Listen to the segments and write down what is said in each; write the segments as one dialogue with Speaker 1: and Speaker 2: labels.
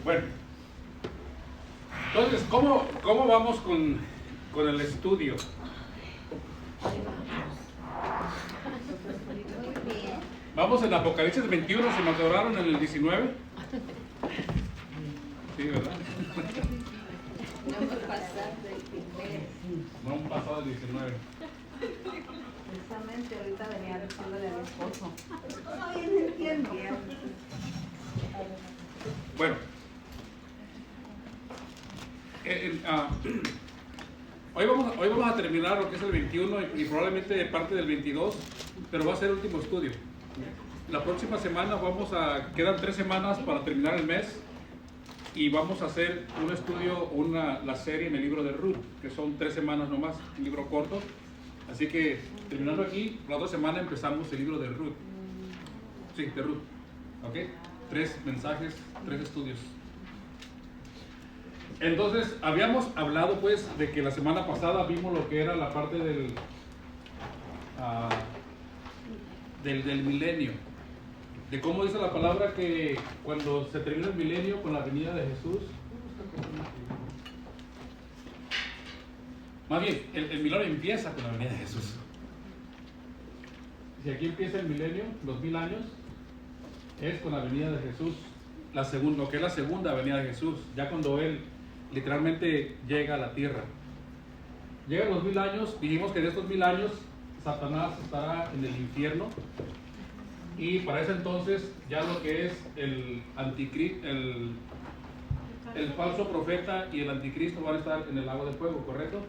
Speaker 1: Bueno, entonces, ¿cómo vamos con el estudio?
Speaker 2: Muy bien.
Speaker 1: Vamos en Apocalipsis 21, ¿se me adoraron en el 19? Sí, ¿verdad?
Speaker 2: No hemos pasado del primero.
Speaker 1: No han pasado el 19.
Speaker 3: Precisamente ahorita venía diciéndole a mi esposo. Ay, no entiendo.
Speaker 1: Bueno, hoy vamos a terminar lo que es el 21 y probablemente parte del 22, pero va a ser el último estudio. La próxima semana quedan 3 semanas para terminar el mes y vamos a hacer un estudio, la serie en el libro de Ruth, que son 3 semanas nomás, un libro corto. Así que terminando aquí, la otra semana empezamos el libro de Ruth. Sí, de Ruth. ¿Ok? 3 mensajes, 3 estudios. Entonces, habíamos hablado pues de que la semana pasada vimos lo que era la parte del milenio. De cómo dice la palabra que cuando se termina el milenio con la venida de Jesús, más bien, el milenio empieza con la venida de Jesús. Si aquí empieza el milenio, los 1000 años, es con la venida de Jesús, lo que es la segunda venida de Jesús, ya cuando Él literalmente llega a la tierra. Llegan los 1000 años, dijimos que de estos 1000 años, Satanás estará en el infierno, y para ese entonces ya lo que es el anticristo, el falso profeta y el anticristo van a estar en el lago de fuego, ¿correcto?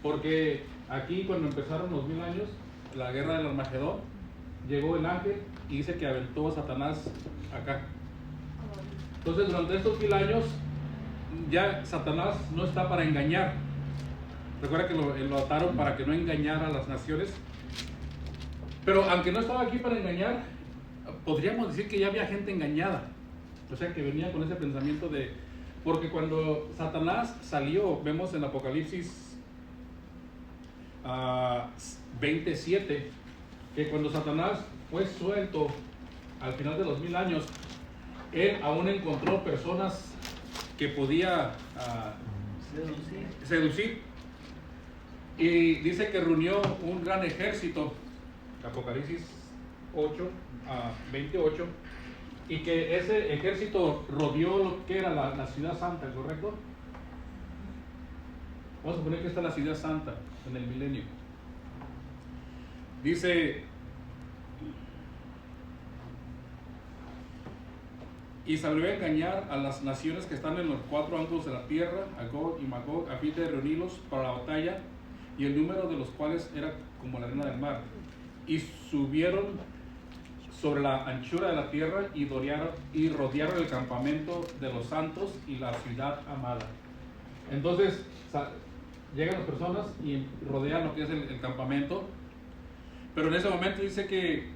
Speaker 1: Porque aquí cuando empezaron los 1000 años, la guerra del Armagedón, llegó el ángel y dice que aventó a Satanás acá. Entonces durante estos 1000 años ya Satanás no está para engañar. Recuerda que lo ataron para que no engañara a las naciones. Pero aunque no estaba aquí para engañar, podríamos decir que ya había gente engañada. O sea, que venía con ese pensamiento de... Porque cuando Satanás salió, vemos en Apocalipsis 27, que cuando Satanás fue suelto al final de los 1000 años, él aún encontró personas que podía seducir. Y dice que reunió un gran ejército, Apocalipsis 28, y que ese ejército rodeó lo que era la ciudad santa, ¿correcto? Vamos a suponer que esta es la ciudad santa en el milenio. Dice: y salió a engañar a las naciones que están en los 4 ángulos de la tierra, a Gog y Magog, a fin de reunirlos para la batalla, y el número de los cuales era como la arena del mar. Y subieron sobre la anchura de la tierra y rodearon el campamento de los santos y la ciudad amada. Entonces llegan las personas y rodean lo que es el campamento, pero en ese momento dice que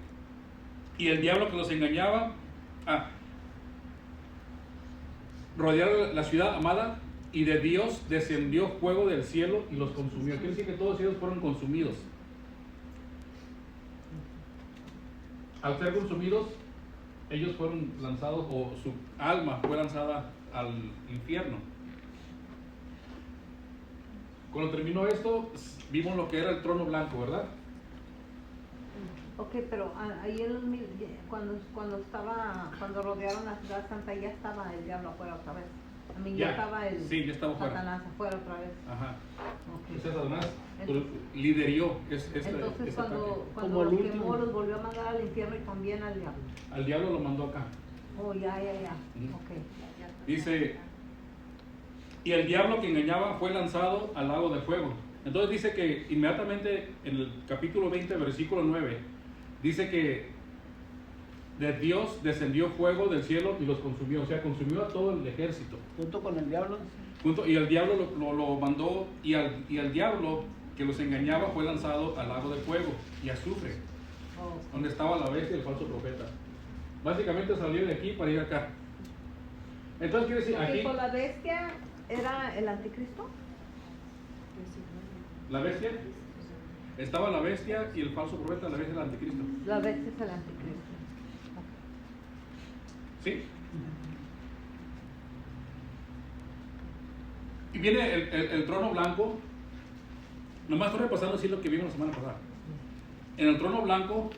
Speaker 1: y el diablo que los engañaba rodearon la ciudad amada, y de Dios descendió fuego del cielo y los consumió. Quiere decir que todos ellos fueron consumidos. Al ser consumidos, ellos fueron lanzados, o su alma fue lanzada al infierno. Cuando terminó esto, vimos lo que era el trono blanco, ¿verdad?
Speaker 3: Ok, pero ahí cuando rodearon la ciudad santa, ya estaba el diablo afuera otra vez. A mí ya estaba
Speaker 1: ya estaba fuera.
Speaker 3: Satanás afuera otra vez.
Speaker 1: Ajá.
Speaker 3: Okay.
Speaker 1: Ese Satanás liderió
Speaker 3: entonces cuando
Speaker 4: como
Speaker 3: los
Speaker 4: el último.
Speaker 3: quemó, los volvió a mandar al infierno y también al diablo.
Speaker 1: Al diablo lo mandó acá.
Speaker 3: Oh, ya. Okay.
Speaker 1: Dice: y el diablo que engañaba fue lanzado al lago de fuego. Entonces dice que inmediatamente en el capítulo 20, versículo 9, dice que de Dios descendió fuego del cielo y los consumió. O sea, consumió a todo el ejército.
Speaker 4: Junto con el diablo.
Speaker 1: Y el diablo lo mandó, y al diablo que los engañaba fue lanzado al lago de fuego y azufre, donde estaba la bestia y el falso profeta. Básicamente salió de aquí para ir acá. Entonces quiere decir, aquí
Speaker 3: ¿La bestia era el anticristo?
Speaker 1: la bestia, estaba la bestia y el falso profeta, la bestia y el anticristo.
Speaker 3: La bestia es el anticristo.
Speaker 1: ¿Sí? viene el trono blanco. Nomás estoy repasando así lo que vimos la semana pasada. En el trono blanco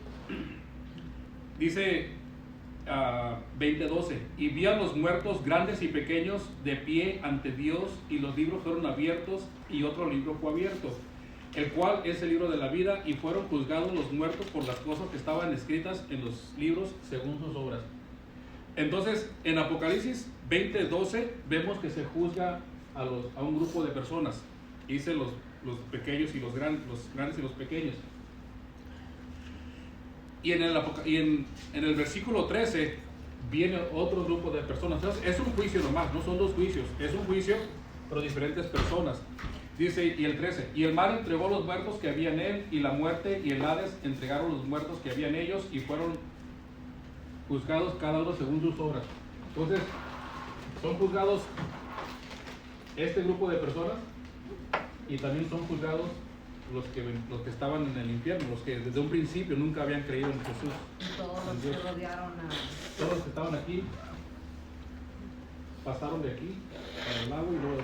Speaker 1: dice 20:12, y vi a los muertos grandes y pequeños de pie ante Dios, y los libros fueron abiertos, y otro libro fue abierto, el cual es el libro de la vida, y fueron juzgados los muertos por las cosas que estaban escritas en los libros según sus obras. Entonces, en Apocalipsis 20:12 vemos que se juzga a un grupo de personas. Dice los pequeños y los grandes y los pequeños. Y en el versículo 13 viene otro grupo de personas. Entonces, es un juicio nomás, no son dos juicios, es un juicio, pero diferentes personas. Dice, y el 13, y el mar entregó los muertos que había en él, y la muerte y el Hades entregaron los muertos que había en ellos, y fueron juzgados cada uno según sus obras. Entonces, son juzgados este grupo de personas, y también son juzgados los que estaban en el infierno, los que desde un principio nunca habían creído en Jesús.
Speaker 3: Y todos los que rodearon a...
Speaker 1: Todos los que estaban aquí pasaron de aquí para el lago y luego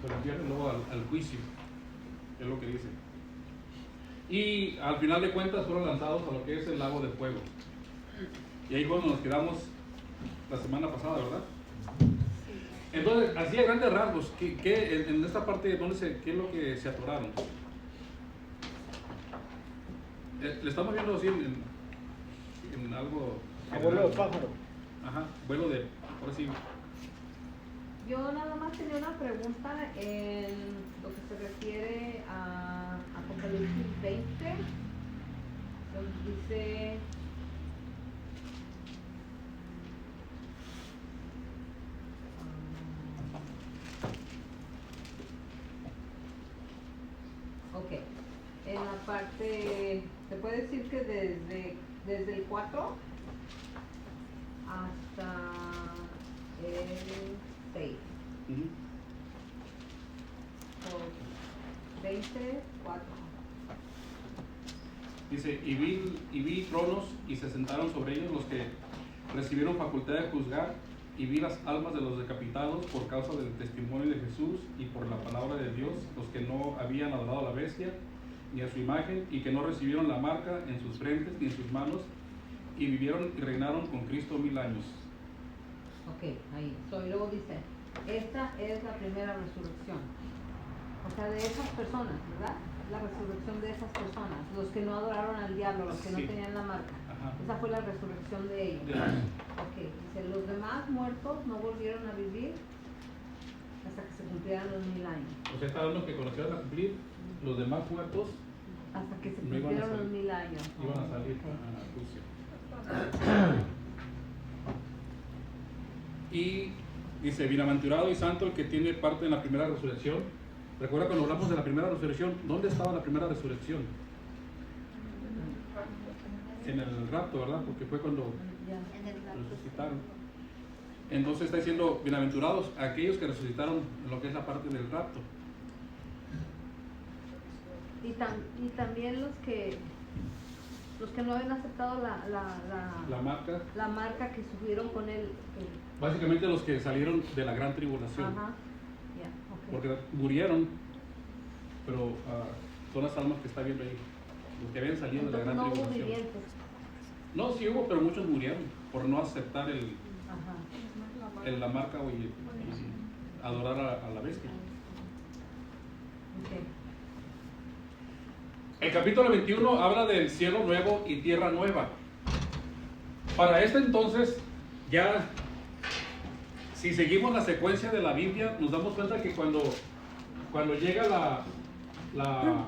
Speaker 1: para el infierno y luego al juicio, es lo que dice. Y al final de cuentas fueron lanzados a lo que es el lago de fuego. Y ahí fue donde nos quedamos la semana pasada, ¿verdad? Entonces, así a grandes rasgos, en esta parte, ¿qué es lo que se atoraron? Le estamos viendo así en algo...
Speaker 4: Vuelo de pájaro.
Speaker 1: Ajá, vuelo de... Ahora sí.
Speaker 3: Yo nada más tenía una pregunta en lo que se refiere a Apocalipsis 20, donde dice... Ok, en la parte, se puede decir que desde el 4 hasta el 6.
Speaker 1: Ujú.
Speaker 3: 20, 4.
Speaker 1: Dice, y vi tronos y se sentaron sobre ellos los que recibieron facultad de juzgar, y vi las almas de los decapitados por causa del testimonio de Jesús y por la palabra de Dios, los que no habían adorado a la bestia ni a su imagen, y que no recibieron la marca en sus frentes ni en sus manos, y vivieron y reinaron con Cristo 1000 años.
Speaker 3: Ok, ahí. Y luego dice, esta es la primera resurrección. O sea, de esas personas, ¿verdad? La resurrección de esas personas, los que no adoraron al diablo, los que no
Speaker 1: Sí.
Speaker 3: tenían la marca.
Speaker 1: Ajá.
Speaker 3: Esa fue la resurrección de ellos. Ok, dice, los demás muertos no volvieron a vivir hasta que se cumplieran los 1000 años.
Speaker 1: O sea, está hablando que cuando se iban a cumplir, los demás muertos
Speaker 3: Hasta que se
Speaker 1: No iban a
Speaker 3: cumplieron los
Speaker 1: salir.
Speaker 3: 1000 años.
Speaker 1: iban a salir a juicio. Y dice, bienaventurado y santo el que tiene parte en la primera resurrección. Recuerda cuando hablamos de la primera resurrección, ¿dónde estaba la primera resurrección? En el rapto, ¿verdad? Porque fue cuando
Speaker 3: Ya.
Speaker 2: En el rato.
Speaker 1: resucitaron. Entonces está diciendo, bienaventurados aquellos que resucitaron en lo que es la parte del rapto.
Speaker 3: Y también los que no habían aceptado
Speaker 1: La marca,
Speaker 3: que subieron con él.
Speaker 1: básicamente los que salieron de la gran tribulación.
Speaker 3: Ajá. Ya, ok.
Speaker 1: Porque murieron, pero son las almas que está viendo ahí, los que habían salido de la
Speaker 3: Entonces
Speaker 1: gran
Speaker 3: no hubo
Speaker 1: tribulación.
Speaker 3: vivientes.
Speaker 1: No, sí hubo, pero muchos murieron por no aceptar
Speaker 3: Ajá.
Speaker 1: la marca y adorar a la bestia.
Speaker 3: Ok.
Speaker 1: El capítulo 21 habla del cielo nuevo y tierra nueva. Para este entonces, ya, si seguimos la secuencia de la Biblia, nos damos cuenta que cuando llega la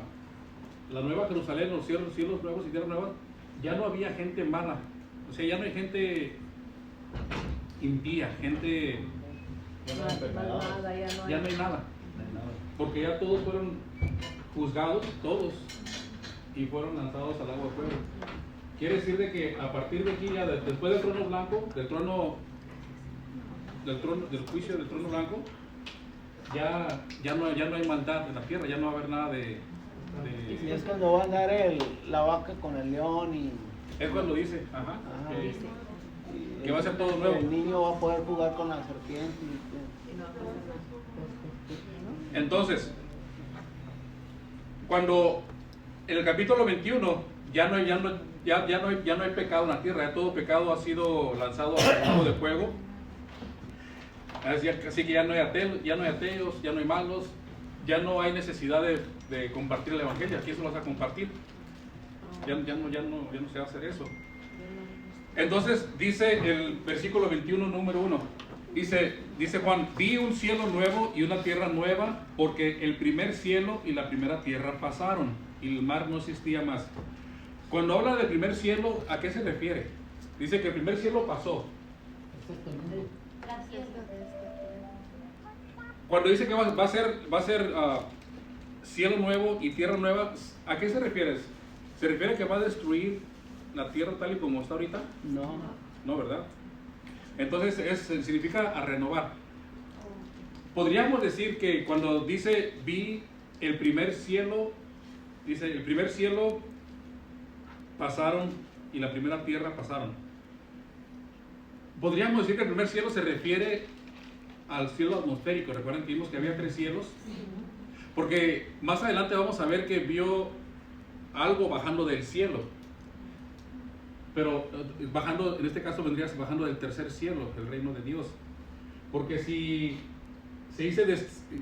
Speaker 1: nueva Jerusalén, los cielos nuevos y tierra nueva, ya no había gente mala. O sea, ya no hay gente impía, gente,
Speaker 3: Malvada,
Speaker 1: ya no hay nada. Porque ya todos fueron juzgados, todos, y fueron lanzados al agua de fuego. Quiere decir de que a partir de aquí, ya después del trono blanco, del juicio del trono blanco, ya no hay maldad en la tierra, ya no va a haber nada de
Speaker 4: Y es cuando va a andar la vaca con el león y...
Speaker 1: es cuando dice, ajá,
Speaker 4: Ajá.
Speaker 1: que
Speaker 3: Dice.
Speaker 1: que va a ser todo nuevo.
Speaker 4: El niño va a poder jugar con la serpiente.
Speaker 1: Entonces, cuando en el capítulo 21 ya no hay pecado en la tierra, ya todo pecado ha sido lanzado al lago de fuego. Así que ya no hay ateos, ya no hay malos, ya no hay necesidad de compartir el evangelio. Aquí eso lo vas a compartir. Ya no se va a hacer eso. Entonces dice el versículo 21, número 1. Dice Juan: vi un cielo nuevo y una tierra nueva, porque el primer cielo y la primera tierra pasaron y el mar no existía más. Cuando habla del primer cielo, ¿a qué se refiere? Dice que el primer cielo pasó. Cuando dice que va a ser cielo nuevo y tierra nueva, ¿a qué se refiere? ¿Se refiere que va a destruir la tierra tal y como está ahorita? No, ¿verdad? Entonces significa a renovar. Podríamos decir que cuando dice vi el primer cielo, dice el primer cielo pasaron y la primera tierra pasaron. Podríamos decir que el primer cielo se refiere al cielo atmosférico. Recuerden que vimos que había 3 cielos, porque más adelante vamos a ver que vio algo bajando del cielo, pero bajando, en este caso vendría bajando del tercer cielo, el reino de Dios. Porque si se dice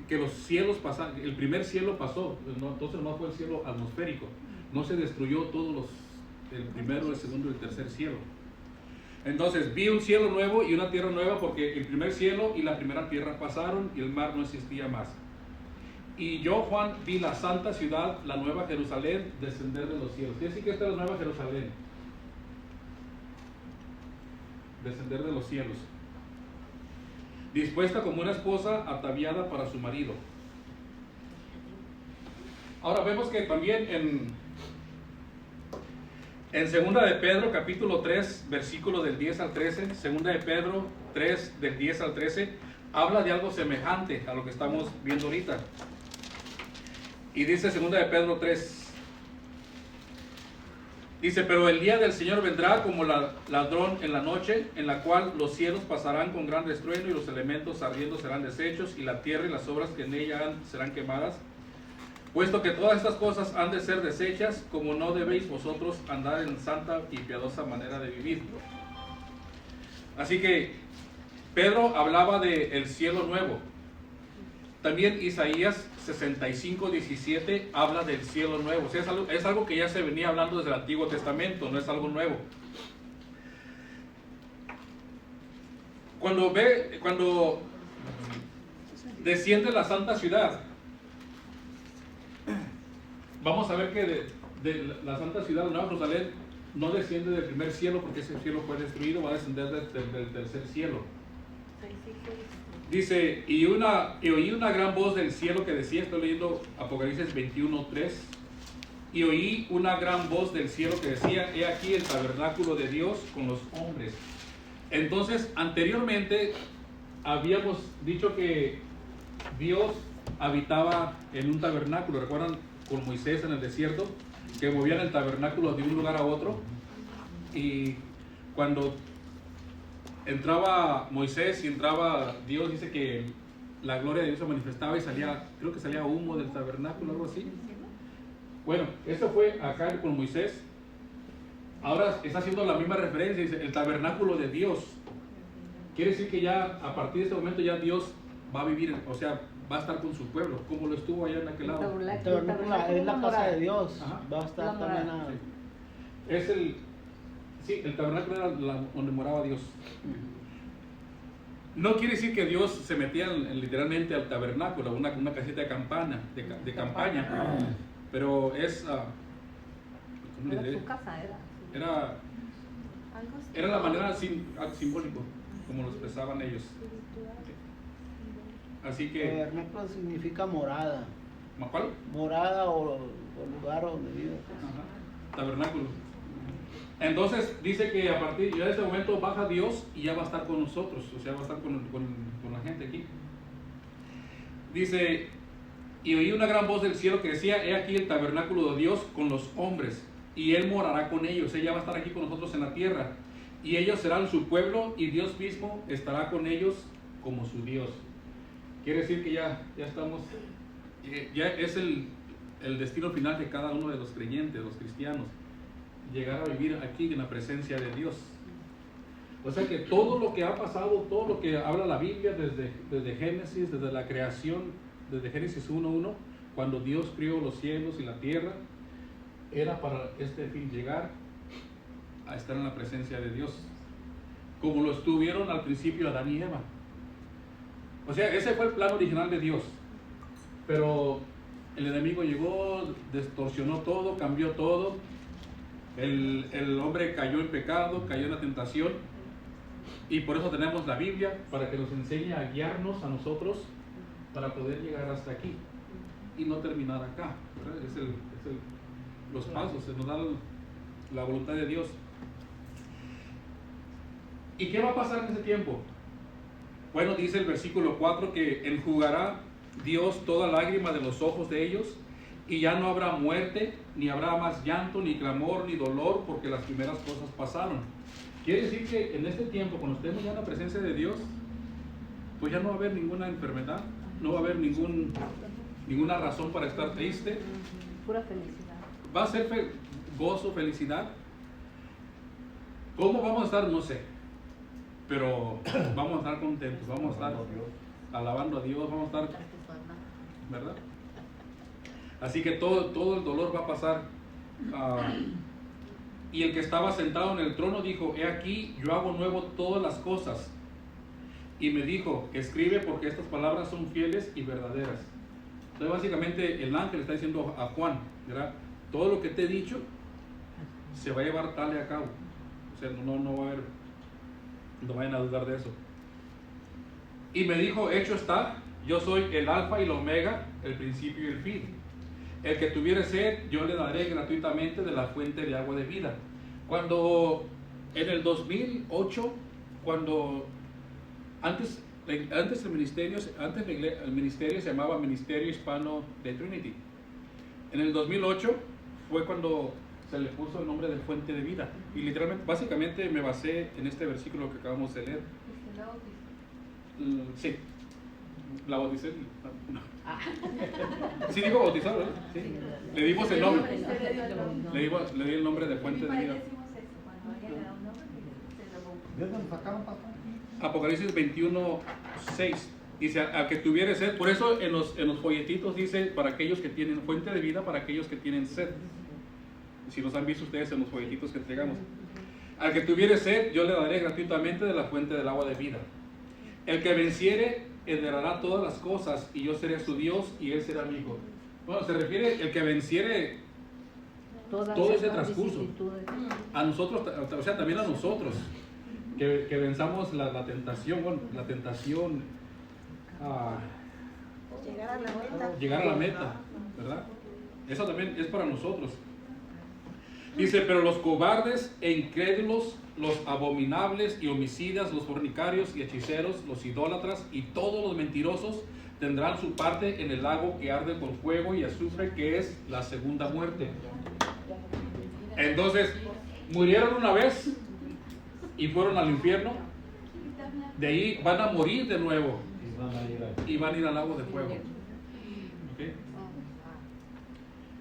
Speaker 1: que los cielos pasaron, el primer cielo pasó, entonces no fue el cielo atmosférico, no se destruyó todos el primero, el segundo y el tercer cielo. Entonces vi un cielo nuevo y una tierra nueva, porque el primer cielo y la primera tierra pasaron y el mar no existía más. Y yo, Juan, vi la santa ciudad, la nueva Jerusalén, descender de los cielos. ¿Quiere decir que esta es la nueva Jerusalén? Descender de los cielos, dispuesta como una esposa ataviada para su marido. Ahora vemos que también en segunda de Pedro, capítulo 3, versículo del 10 al 13, segunda de Pedro 3, del 10 al 13, habla de algo semejante a lo que estamos viendo ahorita. Y dice segunda de Pedro 3, dice: pero el día del Señor vendrá como ladrón en la noche, en la cual los cielos pasarán con gran estruendo y los elementos ardiendo serán deshechos y la tierra y las obras que en ella serán quemadas. Puesto que todas estas cosas han de ser deshechas, como no debéis vosotros andar en santa y piadosa manera de vivir. Así que Pedro hablaba del cielo nuevo. También Isaías 65:17 habla del cielo nuevo. O sea, es algo que ya se venía hablando desde el Antiguo Testamento, no es algo nuevo. Cuando desciende la santa ciudad, vamos a ver que de la santa ciudad, la Nueva Jerusalén, no desciende del primer cielo, porque ese cielo fue destruido, va a descender del tercer cielo. Dice: y oí una gran voz del cielo que decía, estoy leyendo Apocalipsis 21:3, y oí una gran voz del cielo que decía: he aquí el tabernáculo de Dios con los hombres. Entonces, anteriormente habíamos dicho que Dios habitaba en un tabernáculo. ¿Recuerdan con Moisés en el desierto? Que movían el tabernáculo de un lugar a otro, y cuando entraba Moisés y entraba Dios, dice que la gloria de Dios se manifestaba y creo que salía humo del tabernáculo, algo así. Bueno, eso fue acá con Moisés. Ahora está haciendo la misma referencia, dice el tabernáculo de Dios. Quiere decir que ya a partir de este momento ya Dios va a vivir, o sea, va a estar con su pueblo, como lo estuvo allá en aquel lado.
Speaker 4: El tabernáculo es la casa de Dios.
Speaker 1: Ajá.
Speaker 4: Va a estar también
Speaker 1: el tabernáculo era donde moraba Dios. No quiere decir que Dios se metía literalmente al tabernáculo, una casita de campaña, pero es ¿cómo le diré?
Speaker 3: Su casa
Speaker 1: Era la manera simbólico como lo expresaban ellos. Así que
Speaker 4: tabernáculo significa morada.
Speaker 1: ¿cuál?
Speaker 4: Morada o lugar donde vive.
Speaker 1: Ajá. Tabernáculo. Entonces dice que a partir de este momento baja Dios y ya va a estar con nosotros, o sea, va a estar con la gente aquí. Dice: y oí una gran voz del cielo que decía: he aquí el tabernáculo de Dios con los hombres, y Él morará con ellos. Ella va a estar aquí con nosotros en la tierra. y ellos serán su pueblo y Dios mismo estará con ellos como su Dios. Quiere decir que ya estamos, ya es el destino final de cada uno de los creyentes, los cristianos, llegar a vivir aquí en la presencia de Dios. O sea que todo lo que ha pasado, todo lo que habla la Biblia desde Génesis, desde la creación, desde Génesis 1:1, cuando Dios crió los cielos y la tierra, era para este fin, llegar a estar en la presencia de Dios, como lo estuvieron al principio Adán y Eva. O sea, ese fue el plan original de Dios, pero el enemigo llegó, distorsionó todo, cambió todo. El hombre cayó en pecado, cayó en la tentación, y por eso tenemos la Biblia, para que nos enseñe a guiarnos a nosotros para poder llegar hasta aquí y no terminar acá, ¿verdad? Los pasos, se nos da la voluntad de Dios. ¿Y qué va a pasar en ese tiempo? Bueno, dice el versículo 4 que enjugará Dios toda lágrima de los ojos de ellos, y ya no habrá muerte, ni habrá más llanto, ni clamor, ni dolor, porque las primeras cosas pasaron. Quiere decir que en este tiempo, cuando estemos ya en la presencia de Dios, pues ya no va a haber ninguna enfermedad, no va a haber ninguna razón para estar triste.
Speaker 3: Pura felicidad.
Speaker 1: Va a ser gozo, felicidad. ¿Cómo vamos a estar? No sé. Pero vamos a estar contentos, vamos a estar alabando a Dios, vamos a estar, ¿verdad? Así que todo el dolor va a pasar. Y el que estaba sentado en el trono dijo: he aquí, yo hago nuevo todas las cosas. Y me dijo: escribe, porque estas palabras son fieles y verdaderas. Entonces básicamente el ángel está diciendo a Juan, ¿verdad? Todo lo que te he dicho se va a llevar tal y a cabo. O sea, no va a haber, no vayan a dudar de eso. Y me dijo: hecho está, yo soy el alfa y el omega, el principio y el fin. El que tuviere sed, yo le daré gratuitamente de la fuente de agua de vida. Cuando en el 2008, cuando antes el ministerio se llamaba Ministerio Hispano de Trinity. En el 2008 fue cuando se le puso el nombre de fuente de vida. Y literalmente, básicamente me basé en este versículo que acabamos de leer. Sí, la bauticé. No. Sí digo bautizar, ¿verdad? Sí. Le dimos el nombre. Le di el nombre de fuente de vida. Apocalipsis 21:6 dice: al que tuviere sed. Por eso en los folletitos dice: para aquellos que tienen fuente de vida, para aquellos que tienen sed. Si los han visto ustedes en los folletitos que entregamos. Al que tuviere sed, yo le daré gratuitamente de la fuente del agua de vida. El que venciere heredará todas las cosas, y yo seré su Dios y él será mi hijo. Bueno, se refiere el que venciere todo ese transcurso. A nosotros, o sea, también a nosotros, que venzamos la tentación, bueno, la tentación a llegar a la meta, ¿verdad? Eso también es para nosotros. Dice: pero los cobardes e incrédulos, los abominables y homicidas, los fornicarios y hechiceros, los idólatras y todos los mentirosos tendrán su parte en el lago que arde con fuego y azufre, que es la segunda muerte. Entonces, murieron una vez y fueron al infierno. De ahí van a morir de nuevo y van a ir al lago de fuego. ¿Okay?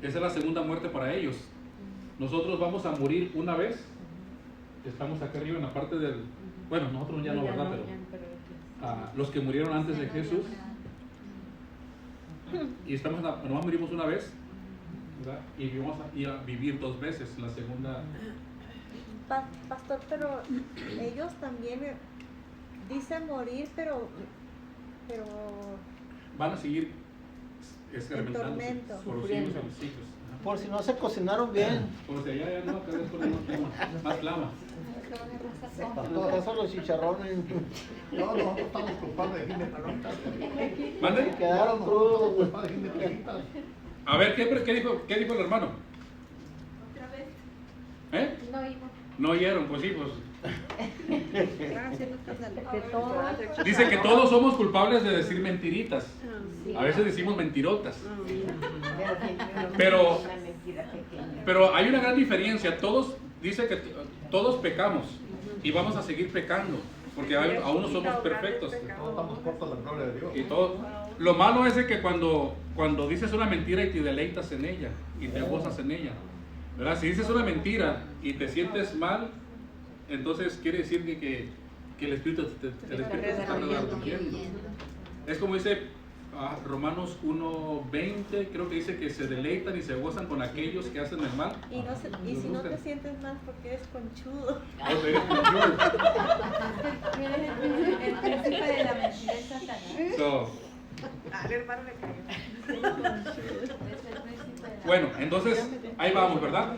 Speaker 1: Esa es la segunda muerte para ellos. Nosotros vamos a morir una vez. Estamos acá arriba en la parte del... Bueno, nosotros ya no, ¿verdad? Pero los que murieron antes de Jesús. Y estamos, nomás morimos una vez, ¿verdad? Y vamos a ir a vivir 2 veces, la segunda.
Speaker 5: Pastor, pero ellos también dicen morir, pero
Speaker 1: van a seguir experimentándose por los siglos y los siglos.
Speaker 4: Por si no se cocinaron bien.
Speaker 1: Por si allá ya no, cada vez ponemos más flama.
Speaker 4: Por eso los chicharrones
Speaker 6: No, nosotros estamos culpables de ginecalistas.
Speaker 1: ¿Mande?
Speaker 4: quedaron crudos.
Speaker 6: Culpables de ginecalistas.
Speaker 1: A ver, ¿qué dijo el hermano?
Speaker 2: Otra vez.
Speaker 1: ¿Eh?
Speaker 2: No iba.
Speaker 1: No oyeron, pues sí, pues.
Speaker 3: Que todos,
Speaker 1: Dice que todos somos culpables de decir mentiritas. A veces decimos mentirotas. Pero hay una gran diferencia. Dice que todos pecamos. y vamos a seguir pecando, porque aún no somos perfectos.
Speaker 6: Todos estamos cortos de la gloria de Dios.
Speaker 1: Y todo. Lo malo es de que cuando dices una mentira y te deleitas en ella y te gozas en ella, ¿verdad? Si dices una mentira y te sientes mal, entonces quiere decir que el Espíritu te está redarguyendo. Es como dice Romanos 1:20, creo que dice que se deleitan y se gozan con aquellos que hacen el mal.
Speaker 5: Y si no te sientes mal porque eres conchudo.
Speaker 1: O sea, eres conchudo.
Speaker 2: El príncipe de la mentira es Satanás.
Speaker 1: So,
Speaker 5: Al hermano le cayó.
Speaker 2: Es el príncipe de la
Speaker 1: bueno, entonces ahí vamos, ¿verdad?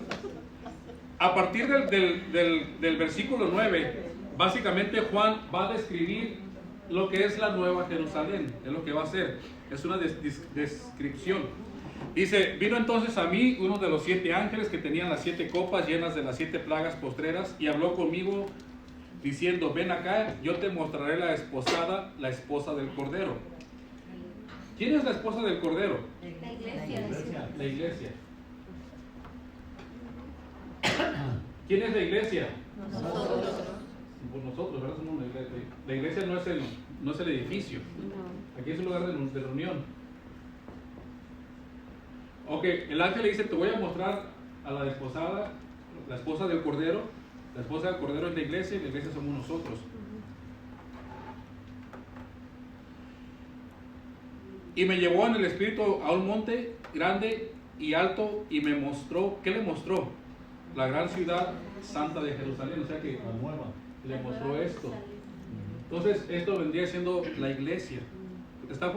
Speaker 1: A partir del versículo 9, básicamente Juan va a describir lo que es la nueva Jerusalén, es lo que va a hacer, es una descripción. Dice, vino entonces a mí uno de los 7 ángeles que tenían las 7 copas llenas de las 7 plagas postreras y habló conmigo diciendo, ven acá, yo te mostraré la esposa del Cordero. ¿Quién es la esposa del Cordero?
Speaker 2: La iglesia.
Speaker 1: La iglesia. ¿Quién es la iglesia?
Speaker 2: Nosotros.
Speaker 1: Por nosotros, ¿verdad? Somos la iglesia. La iglesia no es el edificio. Aquí es un lugar de reunión. Ok, el ángel le dice, te voy a mostrar a la desposada, la esposa del Cordero. La esposa del Cordero es la iglesia y la iglesia somos nosotros. Y me llevó en el espíritu a un monte grande y alto y me mostró, ¿qué le mostró? La gran ciudad santa de Jerusalén, o sea que
Speaker 6: La nueva.
Speaker 1: le mostró esto. Entonces esto vendría siendo la iglesia. Está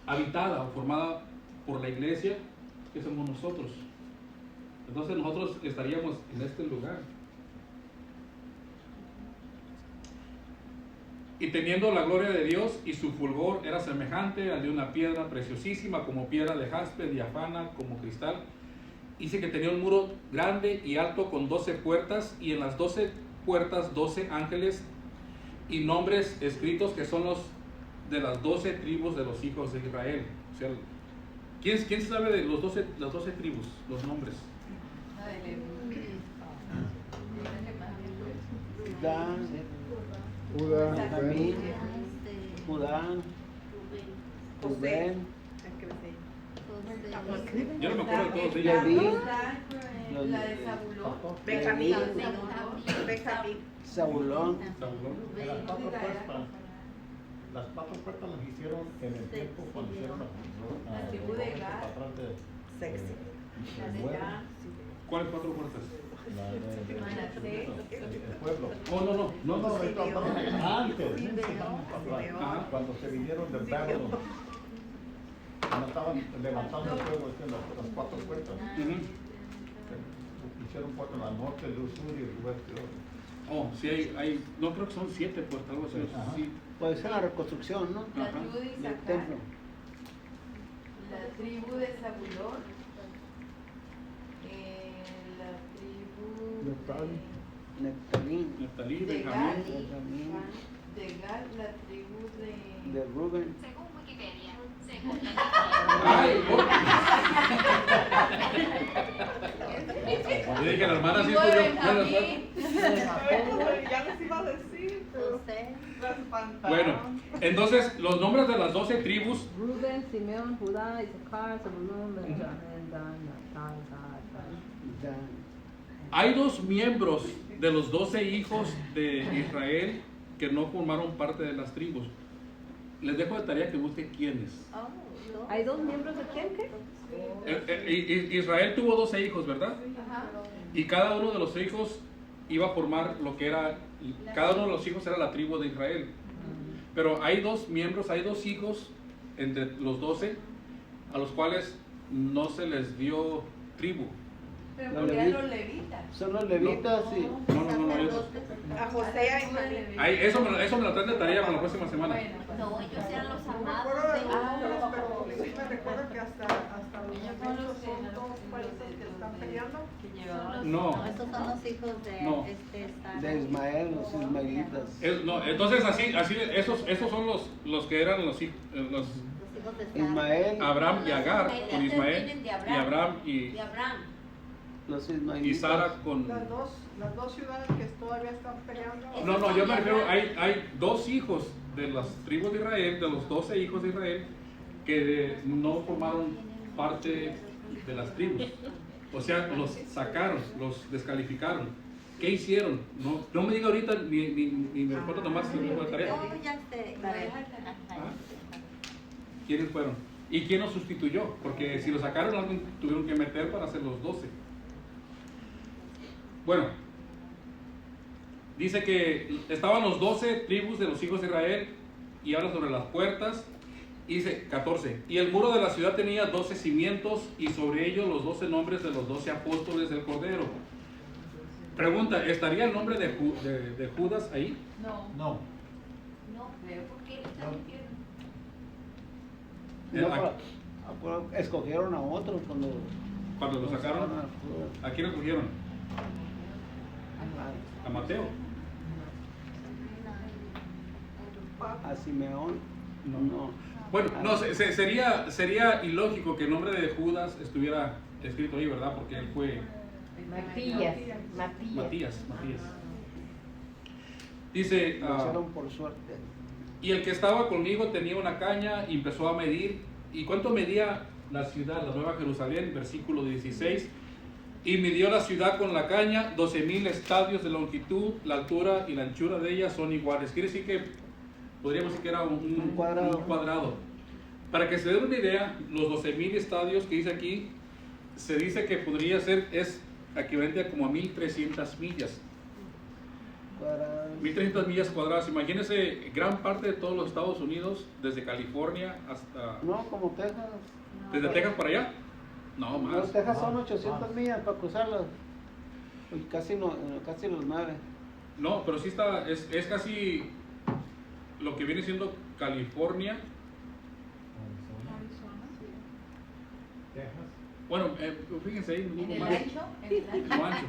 Speaker 1: habitada o formada por la iglesia que somos nosotros. Entonces nosotros estaríamos en este lugar. Y teniendo la gloria de Dios y su fulgor era semejante al de una piedra preciosísima como piedra de jaspe, diafana como cristal. Dice que tenía un muro grande y alto con 12 puertas y en las 12 puertas 12 ángeles y nombres escritos que son los de las 12 tribus de los hijos de Israel. O sea, ¿quién sabe de las 12 tribus, los nombres?
Speaker 4: Judá, Benjamín, Judá, Rubén,
Speaker 1: Yo no me acuerdo de todos ellos.
Speaker 4: Leví,
Speaker 2: La de Zabulón.
Speaker 5: Benjamín.
Speaker 2: Benjamín.
Speaker 5: Benjamín.
Speaker 4: Zabulón,
Speaker 1: Zabulón.
Speaker 6: Las 4 puertas las hicieron en el tiempo cuando hicieron
Speaker 2: La tribu de Gad.
Speaker 6: atrás de
Speaker 5: Sexy.
Speaker 2: La de Dan.
Speaker 1: ¿Cuáles 4 puertas?
Speaker 6: el pueblo.
Speaker 1: Oh, no.
Speaker 6: No, ahorita hablamos antes.
Speaker 1: Ajá.
Speaker 6: Cuando se vinieron de Babylon. Cuando estaban levantando el fuego, las 4 puertas.
Speaker 1: Ujú.
Speaker 6: Hicieron 4 en la norte, el sur y el oeste.
Speaker 1: Oh, sí, hay, no creo que son 7 puertas, algo así.
Speaker 6: Ajá.
Speaker 1: Sí.
Speaker 4: puede ser la reconstrucción, ¿no?
Speaker 2: La tribu de
Speaker 4: Del
Speaker 2: Isaacar.
Speaker 4: templo.
Speaker 2: La tribu de Zabulón. La tribu
Speaker 6: Neftalí.
Speaker 4: Neftalí,
Speaker 1: Neftalí,
Speaker 2: de Gad.
Speaker 1: Benjamín.
Speaker 4: Benjamín,
Speaker 2: De Gad, la tribu
Speaker 4: de Rubén.
Speaker 7: Según Wikipedia, según
Speaker 1: Ay, yo dije, la hermana sí
Speaker 2: tribu de
Speaker 1: estudió.
Speaker 2: Benjamín.
Speaker 5: Ya les iba a decir, pero las espantaron.
Speaker 1: Bueno, entonces los nombres de las 12 tribus,
Speaker 3: Rubén, Simeón, Judá, Isaacar, Zabulón, Benjamín, Dan, Naftali, Gad.
Speaker 4: Dan.
Speaker 1: hay 2 miembros de los 12 hijos de Israel que no formaron parte de las tribus. Les dejo de tarea que busquen quiénes.
Speaker 3: ¿Hay 2 miembros de quién? ¿Qué?
Speaker 1: Israel tuvo 12 hijos, ¿verdad?
Speaker 2: Ajá.
Speaker 1: Y cada uno de los hijos iba a formar lo que era, cada uno de los hijos era la tribu de Israel. Pero hay 2 miembros, hay 2 hijos entre los 12 a los cuales no se les dio tribu.
Speaker 2: Pero
Speaker 4: Los
Speaker 2: porque eran
Speaker 4: levi-
Speaker 2: los levitas.
Speaker 4: Son los levitas y
Speaker 1: No, ellos-
Speaker 5: A José y a María.
Speaker 1: Ahí, eso me lo traen de tarea para la próxima semana.
Speaker 2: Bueno, pues,
Speaker 7: No, ellos eran los
Speaker 5: No me
Speaker 7: amados
Speaker 5: acuerdo de
Speaker 7: de
Speaker 5: los números, pero sí me recuerdo que hasta los
Speaker 2: ellos son los
Speaker 5: hijos son 2 países que están peleando.
Speaker 2: que llevaban.
Speaker 1: No,
Speaker 7: No, estos son los hijos de
Speaker 1: No.
Speaker 7: Sara.
Speaker 4: de Ismael, los ismaelitas.
Speaker 1: no, entonces así esos son los que eran los hijos,
Speaker 7: Los hijos de Sara.
Speaker 4: Ismael,
Speaker 1: Abraham y Agar,
Speaker 7: Ismael,
Speaker 1: con Ismael
Speaker 7: vienen de
Speaker 1: y Abraham y
Speaker 7: De Abraham.
Speaker 4: Los
Speaker 1: y
Speaker 4: ismaelitas.
Speaker 1: Sara con...
Speaker 5: Las dos ciudades que todavía están peleando.
Speaker 1: No, yo me refiero, hay dos hijos de las tribus de Israel, de los 12 hijos de Israel, que no formaron parte de las tribus. O sea, los sacaron, los descalificaron. ¿Qué hicieron? No me diga ahorita ni me recuerdo nomás si me fue tarea.
Speaker 7: No, ya sé.
Speaker 1: Ah. ¿Quiénes fueron? ¿Y quién los sustituyó? Porque si los sacaron, alguien tuvieron que meter para hacer los 12. Bueno, dice que estaban los 12 tribus de los hijos de Israel y habla sobre las puertas. Y dice 14. Y el muro de la ciudad tenía 12 cimientos y sobre ellos los 12 nombres de los 12 apóstoles del Cordero. Pregunta, ¿estaría el nombre de Judas ahí?
Speaker 2: No,
Speaker 6: No.
Speaker 2: no creo porque él está mintiendo.
Speaker 4: No, pero escogieron a otros
Speaker 1: Cuando lo sacaron, ¿a quién escogieron? A Mateo.
Speaker 4: A Simeón. No.
Speaker 1: Bueno, no, sería ilógico que el nombre de Judas estuviera escrito ahí, ¿verdad? Porque él fue Matías. Dice,
Speaker 4: Lo hicieron por suerte.
Speaker 1: y el que estaba conmigo tenía una caña y empezó a medir. ¿Y cuánto medía la ciudad, la Nueva Jerusalén? Versículo 16. Y midió la ciudad con la caña, 12,000 estadios de longitud, la altura y la anchura de ella son iguales. Quiere decir que podríamos decir que era un cuadrado. Para que se den una idea, los 12,000 estadios que dice aquí, se dice que podría ser, es equivalente a como a 1,300 millas. 1,300 millas cuadradas. Imagínense gran parte de todos los Estados Unidos, desde California hasta...
Speaker 4: No, como Texas.
Speaker 1: ¿Desde Texas para allá? No,
Speaker 4: No,
Speaker 1: más.
Speaker 4: Texas son 800 millas para cruzarlas. Pues casi los 9.
Speaker 1: No, pero sí está, es casi lo que viene siendo California.
Speaker 6: Texas.
Speaker 1: Bueno, fíjense ahí, un
Speaker 2: En
Speaker 1: poco
Speaker 2: el
Speaker 1: más.
Speaker 2: ancho, en el ancho.
Speaker 1: Lo ancho.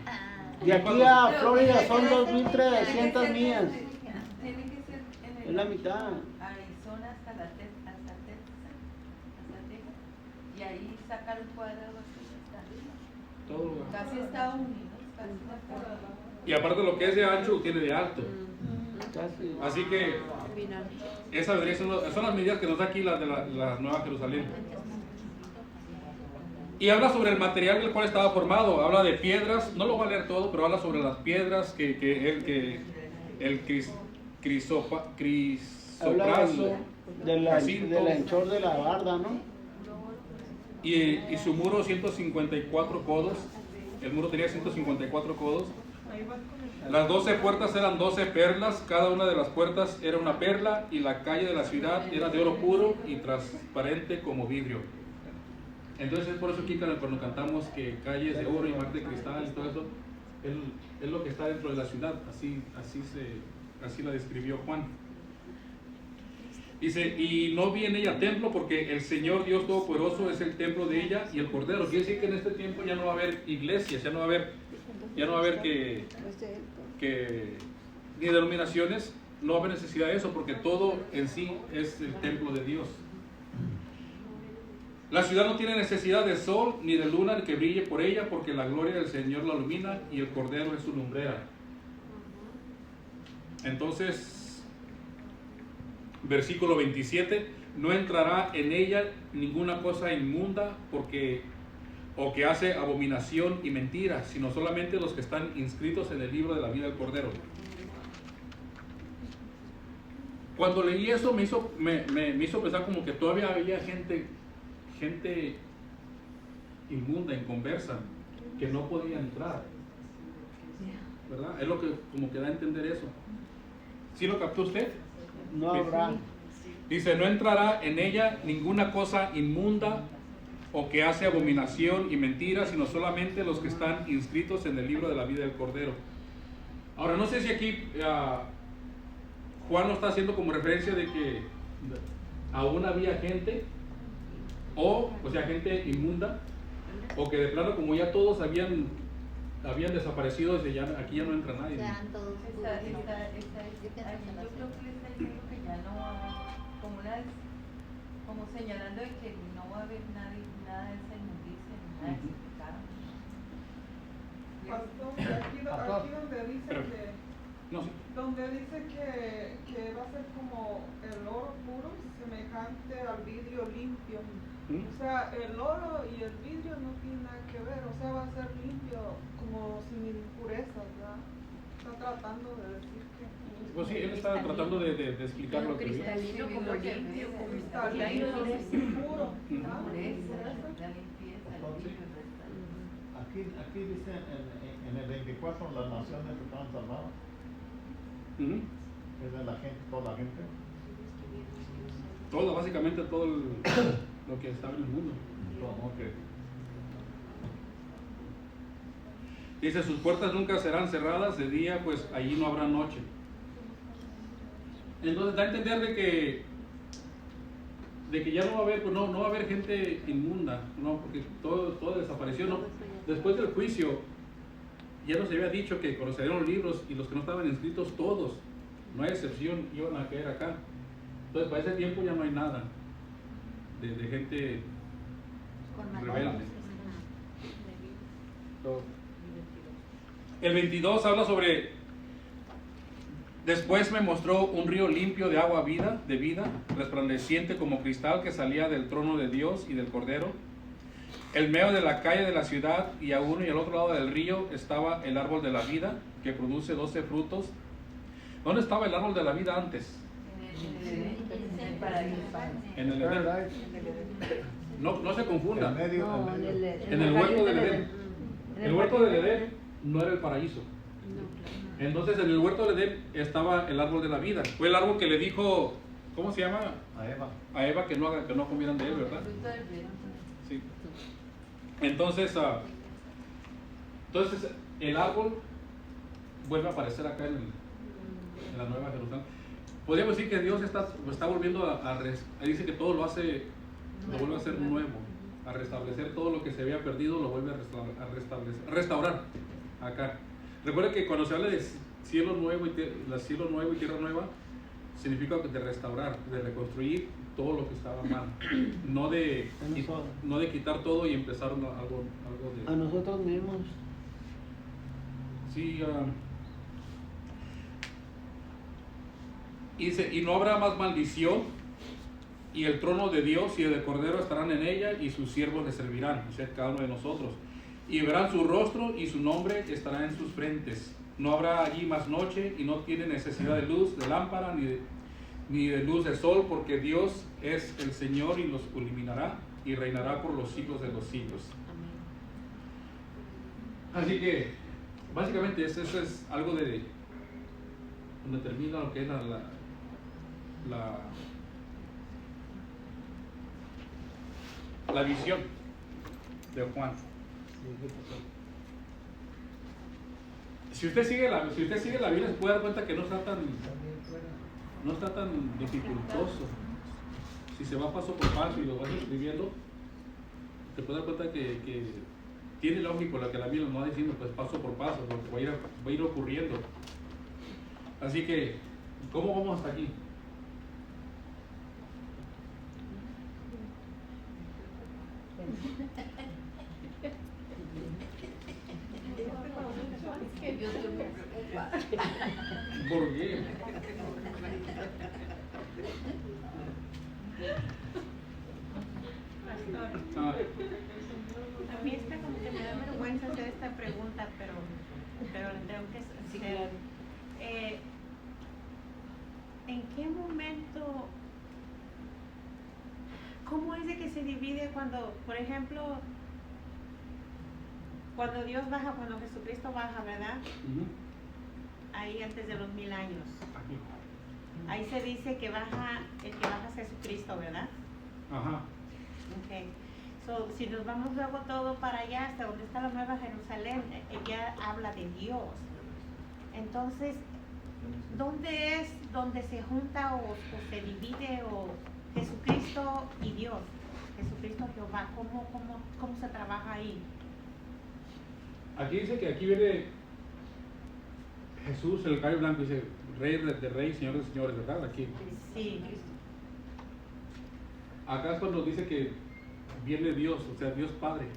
Speaker 4: De aquí a Florida son 2,300 millas.
Speaker 2: Tiene que ser en el
Speaker 4: Es la
Speaker 2: ancho,
Speaker 4: mitad.
Speaker 2: Arizona hasta Texas. Y ahí sacar un cuadrado así está arriba.
Speaker 1: Todo lo-
Speaker 2: Casi Estados Unidos, casi la
Speaker 1: Y aparte lo que es de ancho, tiene de alto.
Speaker 4: Casi.
Speaker 1: Así que esa vendría siendo- son las medidas que nos da aquí la de la Nueva Jerusalén. Y habla sobre el material del cual estaba formado. Habla de piedras, no lo voy a leer todo, pero habla sobre las piedras que el
Speaker 4: Habla
Speaker 1: crisopraso
Speaker 4: del
Speaker 1: jacinto,
Speaker 4: anchor de la barda, ¿no?
Speaker 1: y su muro 154 codos. El muro tenía 154 codos. Las 12 puertas eran 12 perlas, cada una de las puertas era una perla y la calle de la ciudad era de oro puro y transparente como vidrio. Entonces es por eso aquí cuando cantamos que calles de oro y mar de cristal y todo eso, es lo que está dentro de la ciudad, así la describió Juan. Dice, y no vi en ella templo porque el Señor Dios Todopoderoso es el templo de ella y el Cordero. Quiere decir que en este tiempo ya no va a haber iglesias, ya no va a haber que ni denominaciones, no va a haber necesidad de eso porque todo en sí es el templo de Dios. La ciudad no tiene necesidad de sol ni de luna que brille por ella porque la gloria del Señor la ilumina y el Cordero es su lumbrera. Entonces, versículo 27, no entrará en ella ninguna cosa inmunda o que hace abominación y mentira, sino solamente los que están inscritos en el libro de la vida del Cordero. Cuando leí eso me hizo pensar como que todavía había gente inmunda, inconversa, que no podía entrar, ¿verdad? Es lo que como que da a entender eso. ¿Sí lo captó usted?
Speaker 4: No habrá.
Speaker 1: Dice, no entrará en ella ninguna cosa inmunda o que hace abominación y mentira, sino solamente los que están inscritos en el libro de la vida del Cordero. Ahora, no sé si aquí Juan lo está haciendo como referencia de que aún había gente, o sea, gente inmunda, o que de plano como ya todos habían desaparecido, desde ya, aquí ya no entra nadie.
Speaker 7: Sean todos
Speaker 2: Yo creo que le está diciendo que ya no va a haber, como señalando de que no va a haber nada de esa inmundicia, nada de ese pecado.
Speaker 5: Pastor, y aquí donde dice
Speaker 1: Pero-
Speaker 5: que
Speaker 1: No, sí.
Speaker 5: donde dice que va a ser como el oro puro, semejante al vidrio limpio.
Speaker 1: ¿Mm?
Speaker 5: O sea, el oro y el vidrio no tienen nada que ver, o sea, va a ser limpio, como sin impurezas, ¿verdad? Está tratando de decir que...
Speaker 1: Pues sí, él estaba tratando de explicar lo que vio.
Speaker 2: Cristalino como limpio, como
Speaker 5: Cristalino, puro, ¿verdad?
Speaker 2: La limpieza, el
Speaker 6: Entonces,
Speaker 2: limpio, el
Speaker 6: Aquí dice en el 24 las naciones estaban salvadas.
Speaker 1: Ujú.
Speaker 6: Es de la gente, toda la gente.
Speaker 1: Todo, básicamente todo lo que estaba en el mundo.
Speaker 6: Como que
Speaker 1: Dice, sus puertas nunca serán cerradas de día, pues allí no habrá noche. Entonces da a entender de que ya no va a haber, pues no va a haber gente inmunda, no, porque todo desapareció, ¿no? Después del juicio, ya nos había dicho que cuando se dieron los libros y los que no estaban inscritos, todos, no hay excepción, iban a caer acá. Entonces para ese tiempo ya no hay nada de gente rebelde. Todo. El 22 habla sobre, después me mostró un río limpio de agua de vida, resplandeciente como cristal que salía del trono de Dios y del Cordero. En medio de la calle de la ciudad y a uno y al otro lado del río estaba el árbol de la vida que produce 12 frutos. ¿Dónde estaba el árbol de la vida antes?
Speaker 2: En el paraíso.
Speaker 1: En el Edén.
Speaker 4: Paradise.
Speaker 1: No se confunda.
Speaker 6: en medio,
Speaker 3: No,
Speaker 6: en
Speaker 3: en
Speaker 6: medio.
Speaker 1: En el huerto del Edén.
Speaker 3: En
Speaker 1: El huerto del Edén no era el paraíso. Entonces en el huerto del Edén estaba el árbol de la vida. Fue el árbol que le dijo, ¿cómo se llama?
Speaker 6: A Eva.
Speaker 1: A Eva que no comieran de él, ¿verdad?
Speaker 2: Fruto del bien.
Speaker 1: Sí. Entonces el árbol vuelve a aparecer acá en la Nueva Jerusalén. Podríamos decir que Dios está volviendo dice que todo lo vuelve a hacer nuevo, a restablecer todo lo que se había perdido, lo vuelve a restaurar acá. Recuerden que cuando se habla de cielo nuevo y tierra nueva, significa de restaurar, de reconstruir todo lo que estaba mal, no de quitar todo y empezar algo
Speaker 4: A
Speaker 1: de...
Speaker 4: nosotros mismos.
Speaker 1: Sí, y dice, y no habrá más maldición, y el trono de Dios y el de Cordero estarán en ella, y sus siervos le servirán, o sea, cada uno de nosotros. Y verán su rostro, y su nombre estará en sus frentes. No habrá allí más noche, y no tiene necesidad de luz, de lámpara, ni de luz de sol, porque Dios es el Señor y los iluminará, y reinará por los siglos de los siglos. Así que, básicamente, eso es algo de donde termina lo que es la visión de Juan. Si usted sigue la Biblia, se puede dar cuenta que no está tan dificultoso. Si se va paso por paso y lo vas escribiendo, te puedes dar cuenta que tiene lógico lo que la Biblia nos va diciendo, pues paso por paso, lo que va a ir ocurriendo. Así que, ¿cómo vamos hasta aquí?
Speaker 2: Yo estoy muy preocupada.
Speaker 1: ¿Por qué?
Speaker 8: Pastor,
Speaker 1: Ah,
Speaker 8: a mí está como que me da vergüenza hacer esta pregunta, pero la tengo que hacer.
Speaker 2: Sí, claro.
Speaker 8: ¿En qué momento, cómo es de que se divide cuando, por ejemplo, cuando Dios baja, cuando Jesucristo baja, ¿verdad?
Speaker 1: ujú.
Speaker 8: Ahí antes de los 1000 años.
Speaker 1: Aquí.
Speaker 8: Ahí se dice que baja, el que baja es Jesucristo, ¿verdad?
Speaker 1: Ajá.
Speaker 8: Okay. So, si nos vamos luego todo para allá, hasta donde está la Nueva Jerusalén, ella habla de Dios. Entonces, ¿dónde es donde se junta o se divide o Jesucristo y Dios? Jesucristo Jehová, ¿cómo se trabaja ahí?
Speaker 1: Aquí dice que aquí viene Jesús, el caballo blanco, dice Rey de Reyes, Señor de Señores, ¿verdad? Aquí.
Speaker 8: Sí.
Speaker 1: Acá es cuando dice que viene Dios, o sea, Dios Padre.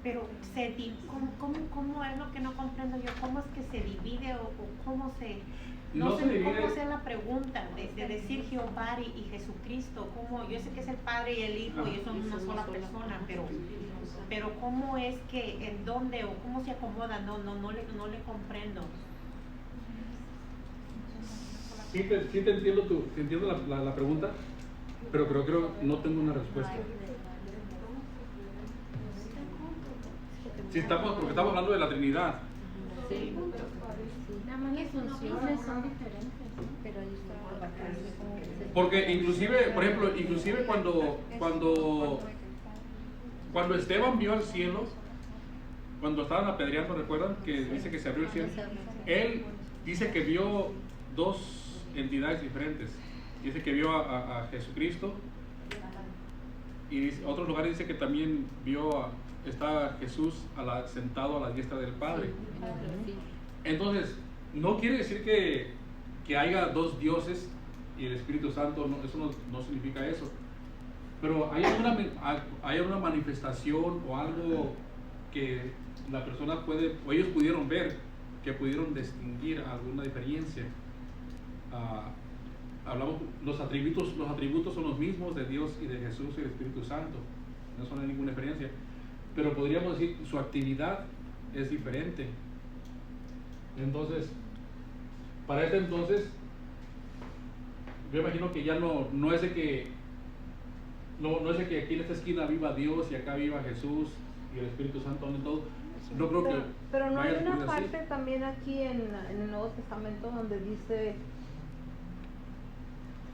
Speaker 8: Pero ¿cómo es lo que no comprendo yo? ¿Cómo es que se divide o cómo se... No
Speaker 1: No
Speaker 8: sé
Speaker 1: se divide.
Speaker 8: cómo hacer la pregunta de decir Jehová y Jesucristo. ¿Cómo? Yo sé que es el Padre y el Hijo y ellos son una sola persona, pero ¿cómo es que, en dónde o cómo se acomoda? No le comprendo.
Speaker 1: Sí te entiendo, te entiendo la pregunta, pero creo que no tengo una respuesta. Sí, porque estamos hablando de la Trinidad.
Speaker 3: Sí.
Speaker 2: Nada más las funciones son diferentes, ¿no? Pero ahí está.
Speaker 1: Porque inclusive, por ejemplo, cuando Esteban vio al cielo, cuando estaban apedreando, ¿recuerdan? Que dice que se abrió el cielo. Él dice que vio dos entidades diferentes. Dice que vio a Jesucristo y otros lugares dice que también está Jesús sentado a la diestra del Padre. Entonces, no quiere decir que haya dos dioses y el Espíritu Santo, eso no significa eso. Pero hay una manifestación o algo que la persona puede, o ellos pudieron ver, que pudieron distinguir alguna diferencia. Hablamos, los atributos son los mismos de Dios y de Jesús y del Espíritu Santo. No hay ninguna diferencia. Pero podríamos decir su actividad es diferente. Entonces, para este entonces, yo imagino que ya no es de que aquí en esta esquina viva Dios y acá viva Jesús y el Espíritu Santo en todo. No creo que
Speaker 3: pero no hay
Speaker 1: vaya a
Speaker 3: una
Speaker 1: ocurrir así.
Speaker 3: parte también aquí en el Nuevo Testamento donde dice,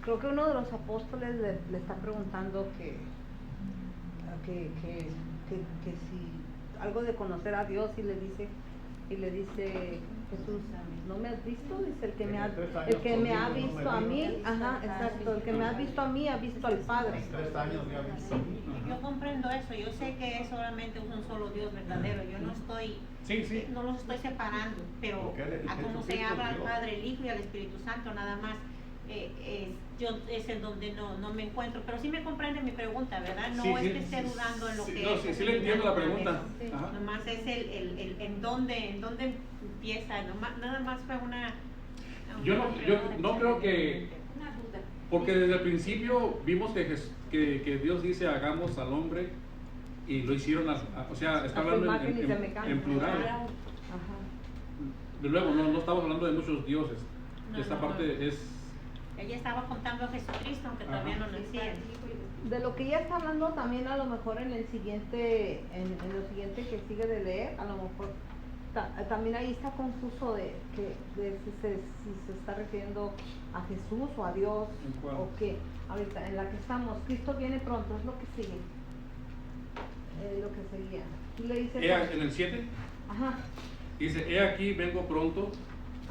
Speaker 3: creo que uno de los apóstoles le está preguntando que si algo de conocer a Dios y le dice Jesús, ¿no me has visto? Dice el que me ha visto a mí, ajá, exacto, el que me ha visto a mí ha visto al Padre.
Speaker 6: 3 años ya vi.
Speaker 8: Sí, yo comprendo eso. Yo sé que es solamente un solo Dios verdadero. Yo no estoy, no los estoy separando, pero
Speaker 6: Porque
Speaker 8: a como se
Speaker 6: Jesucristo
Speaker 8: habla al
Speaker 6: Dios.
Speaker 8: Padre, el Hijo y al Espíritu Santo, nada más. Yo es en donde no me encuentro, pero sí me comprende mi pregunta, ¿verdad? No es que esté dudando en lo que es.
Speaker 1: Sí le entiendo la pregunta.
Speaker 8: Ajá. Nomás es el en dónde empieza, nada más fue una
Speaker 1: Yo no creo que,
Speaker 2: Una duda.
Speaker 1: porque desde el principio vimos que Dios dice hagamos al hombre y lo hicieron, o sea, está
Speaker 3: A su
Speaker 1: hablando
Speaker 3: imagen y semejanza.
Speaker 1: en plural.
Speaker 3: Ajá.
Speaker 1: De luego, no estamos hablando de muchos dioses. Esta parte es...
Speaker 8: Ella estaba contando a Jesucristo, aunque todavía no nacía.
Speaker 3: De lo que ella está hablando también a lo mejor en el siguiente, en lo siguiente que sigue de leer, a lo mejor también ahí está confuso de si se está refiriendo a Jesús o a Dios
Speaker 1: ¿En cuál?
Speaker 3: o qué. Ahorita en la que estamos, Cristo viene pronto, es lo que sigue, lo que seguía. Tú le dices,
Speaker 1: En el 7
Speaker 3: ajá,
Speaker 1: dice, he aquí vengo pronto.